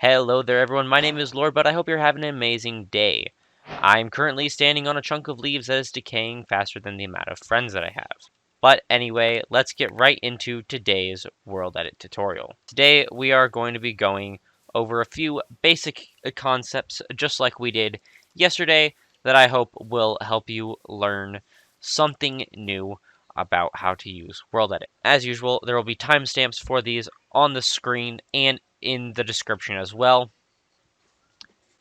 Hello there everyone, my name is Lord, but I hope you're having an amazing day. I'm currently standing on a chunk of leaves that is decaying faster than the amount of friends that I have. But anyway, let's get right into today's World Edit tutorial. Today we are going to be going over a few basic concepts, just like we did yesterday, that I hope will help you learn something new about how to use World Edit. As usual, there will be timestamps for these on the screen and in the description as well.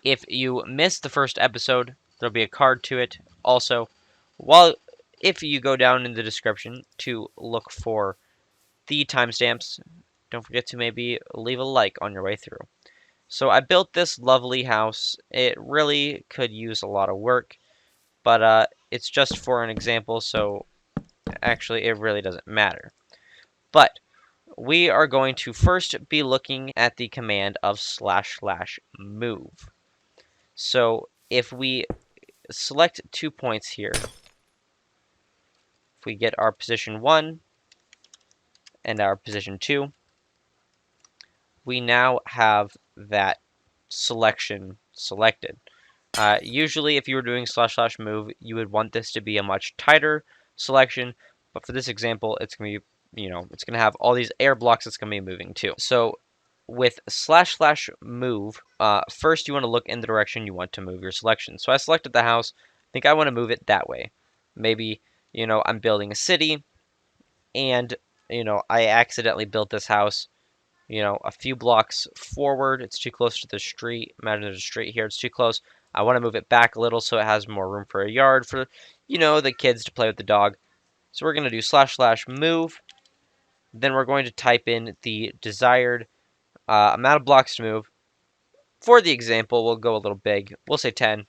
If you missed the first episode, there'll be a card to it. Also, if you go down in the description to look for the timestamps, don't forget to maybe leave a like on your way through. So I built this lovely house. It really could use a lot of work, but it's just for an example, so actually it really doesn't matter. But we are going to first be looking at the command of //move. So if we select 2 points here, if we get our position 1 and our position 2, we now have that selection selected. Usually if you were doing //move, you would want this to be a much tighter selection, but for this example, it's going to be, it's going to have all these air blocks it's going to be moving to. So with //move, first you want to look in the direction you want to move your selection. So I selected the house. I think I want to move it that way. Maybe, I'm building a city, and, I accidentally built this house, a few blocks forward. It's too close to the street. Imagine there's a street here. It's too close. I want to move it back a little so it has more room for a yard for, the kids to play with the dog. So we're going to do //move. Then we're going to type in the desired amount of blocks to move. For the example, we'll go a little big. We'll say 10.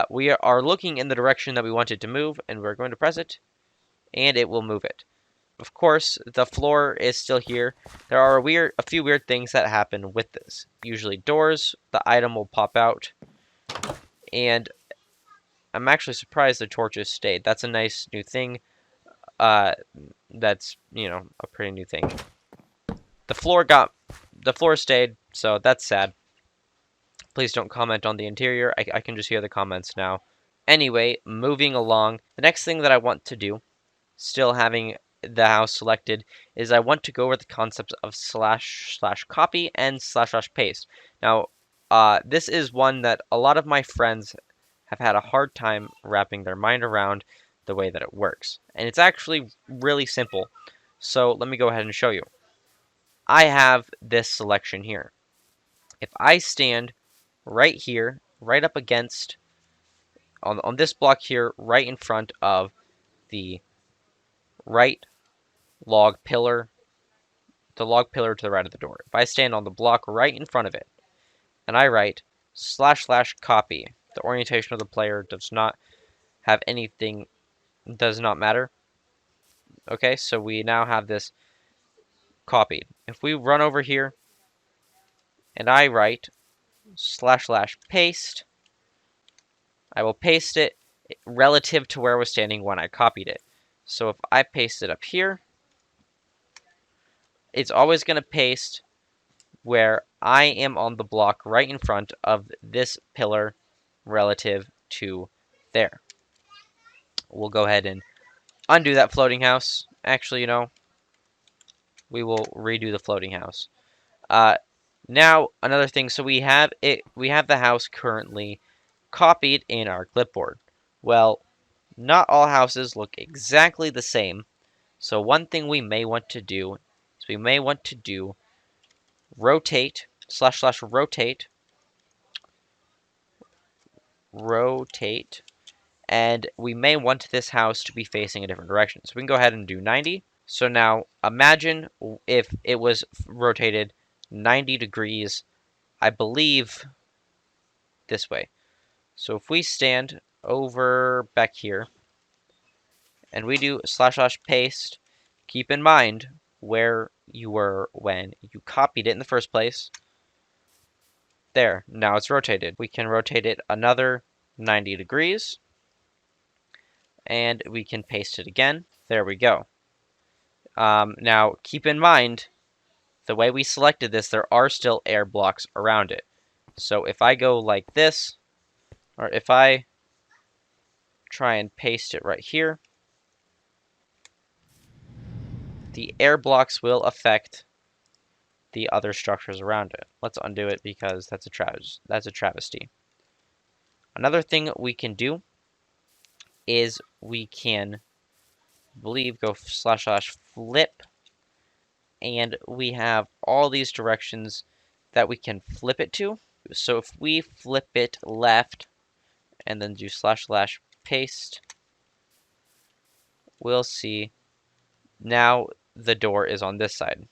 We are looking in the direction that we want it to move, and we're going to press it, and it will move it. Of course, the floor is still here. There are a few weird things that happen with this. Usually doors, the item will pop out, and I'm actually surprised the torches stayed. That's a nice new thing. That's, a pretty new thing. The floor stayed, so that's sad. Please don't comment on the interior. I can just hear the comments now. Anyway, moving along, the next thing that I want to do, still having the house selected, is I want to go over the concepts of //copy and //paste. Now, this is one that a lot of my friends have had a hard time wrapping their mind around the way that it works. And it's actually really simple. So let me go ahead and show you. I have this selection here. If I stand right here, right up against, on this block here, right in front of the right log pillar, the log pillar to the right of the door. If I stand on the block right in front of it, and I write //copy, the orientation of the player does not have anything, does not matter. Okay, so we now have this copied. If we run over here, and I write //paste, I will paste it relative to where I was standing when I copied it. So if I paste it up here, it's always going to paste where I am on the block right in front of this pillar relative to there. We'll go ahead and undo that floating house. Actually, we will redo the floating house. Now another thing, so we have the house currently copied in our clipboard. Well, not all houses look exactly the same. So one thing we may want to do is we may want to do rotate //rotate rotate, and we may want this house to be facing a different direction. So we can go ahead and do 90. So now imagine if it was rotated 90 degrees, I believe, this way. So if we stand over back here and we do //paste, keep in mind where you were when you copied it in the first place. There, now it's rotated. We can rotate it another 90 degrees, and we can paste it again. There we go. Now, keep in mind, the way we selected this, there are still air blocks around it. So if I go like this, or if I try and paste it right here, the air blocks will affect the other structures around it. Let's undo it because that's a travesty. Another thing we can do is we can, I believe, go / flip, and we have all these directions that we can flip it to. So if we flip it left and then do / paste, we'll see now the door is on this side.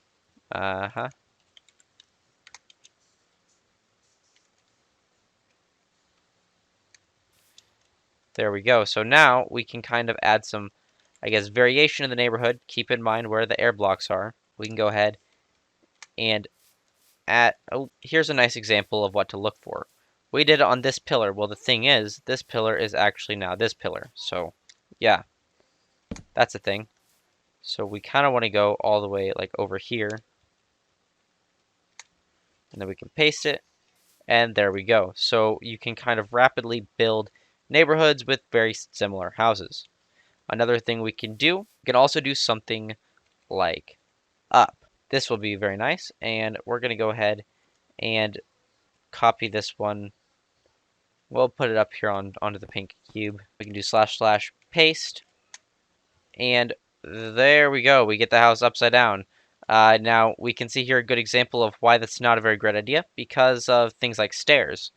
There we go. So now we can kind of add some, I guess, variation in the neighborhood. Keep in mind where the air blocks are. We can go ahead and add, oh, here's a nice example of what to look for. We did it on this pillar. Well, the thing is, this pillar is actually now this pillar. So, yeah, that's a thing. So we kind of want to go all the way like over here. And then we can paste it. And there we go. So you can kind of rapidly build neighborhoods with very similar houses. Another thing we can do, we can also do something like up. This will be very nice, and we're going to go ahead and copy this one. We'll put it up here onto the pink cube. We can do / paste, and there we go. We get the house upside down. Now, we can see here a good example of why that's not a very great idea, because of things like stairs.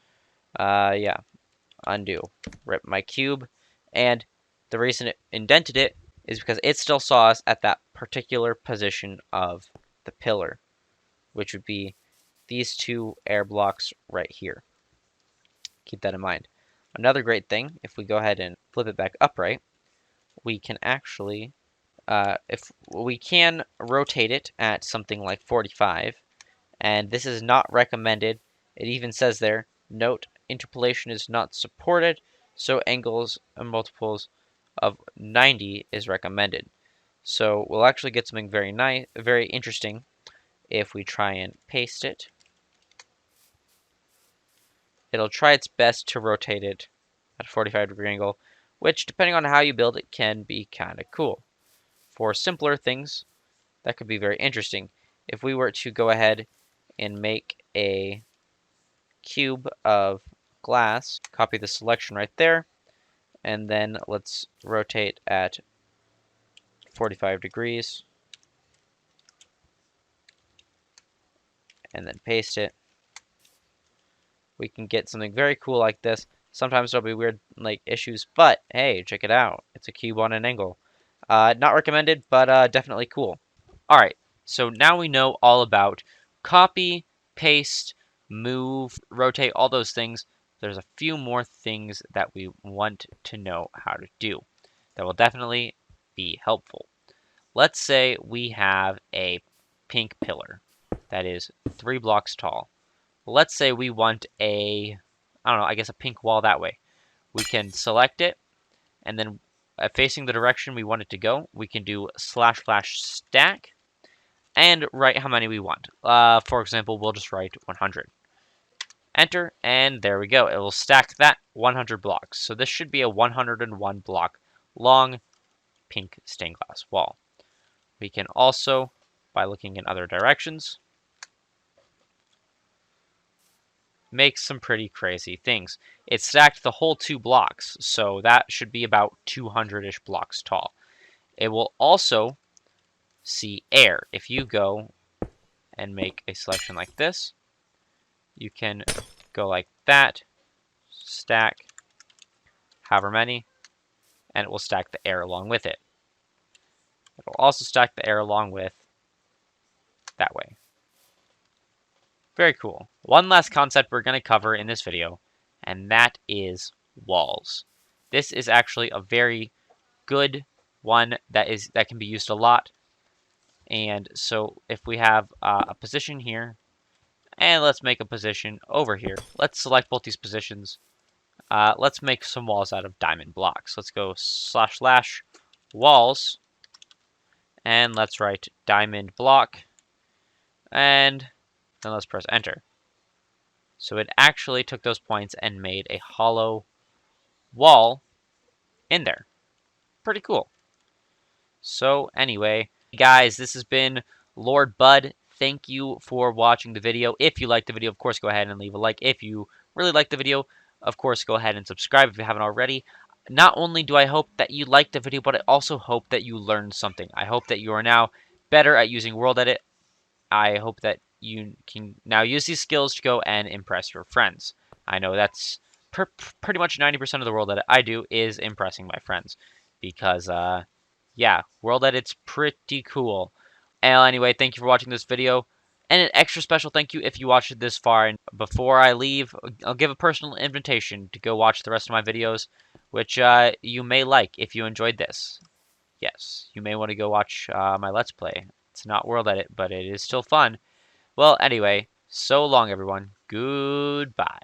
Yeah, undo, rip my cube, and the reason it indented it is because it still saw us at that particular position of the pillar, which would be these two air blocks right here. Keep that in mind. Another great thing, if we go ahead and flip it back upright, we can actually, if we can rotate it at something like 45, and this is not recommended. It even says there, note, interpolation is not supported, so angles and multiples of 90 is recommended. So we'll actually get something very nice, very interesting if we try and paste it. It'll try its best to rotate it at a 45-degree angle, which, depending on how you build it, can be kind of cool. For simpler things, that could be very interesting. If we were to go ahead and make a cube of glass, copy the selection right there, and then let's rotate at 45 degrees, and then paste it. We can get something very cool like this. Sometimes there'll be weird like issues, but hey, check it out. It's a cube on an angle. Not recommended, but definitely cool. All right, so now we know all about copy, paste, move, rotate, all those things. There's a few more things that we want to know how to do that will definitely be helpful. Let's say we have a pink pillar that is 3 blocks tall. Let's say we want I don't know, I guess a pink wall that way. We can select it, and then facing the direction we want it to go, we can do / stack, and write how many we want. For example, we'll just write 100. Enter, and there we go. It will stack that 100 blocks. So this should be a 101 block long pink stained glass wall. We can also, by looking in other directions, make some pretty crazy things. It stacked the whole 2 blocks, so that should be about 200-ish blocks tall. It will also see air. If you go and make a selection like this, you can go like that, stack however many, and it will stack the air along with it. It will also stack the air along with that way. Very cool. One last concept we're going to cover in this video, and that is walls. This is actually a very good one that can be used a lot. And so if we have a position here, and let's make a position over here. Let's select both these positions. Let's make some walls out of diamond blocks. Let's go / walls, and let's write diamond block. And then let's press enter. So it actually took those points and made a hollow wall in there. Pretty cool. So anyway, guys, this has been Lord Bud. Thank you for watching the video. If you liked the video, of course, go ahead and leave a like. If you really liked the video, of course, go ahead and subscribe if you haven't already. Not only do I hope that you liked the video, but I also hope that you learned something. I hope that you are now better at using World Edit. I hope that you can now use these skills to go and impress your friends. I know that's pretty much 90% of the World Edit I do is impressing my friends. Because, yeah, World Edit's pretty cool. And anyway, thank you for watching this video. And an extra special thank you if you watched it this far. And before I leave, I'll give a personal invitation to go watch the rest of my videos, which you may like if you enjoyed this. Yes, you may want to go watch my Let's Play. It's not World Edit, but it is still fun. Well, anyway, so long, everyone. Goodbye.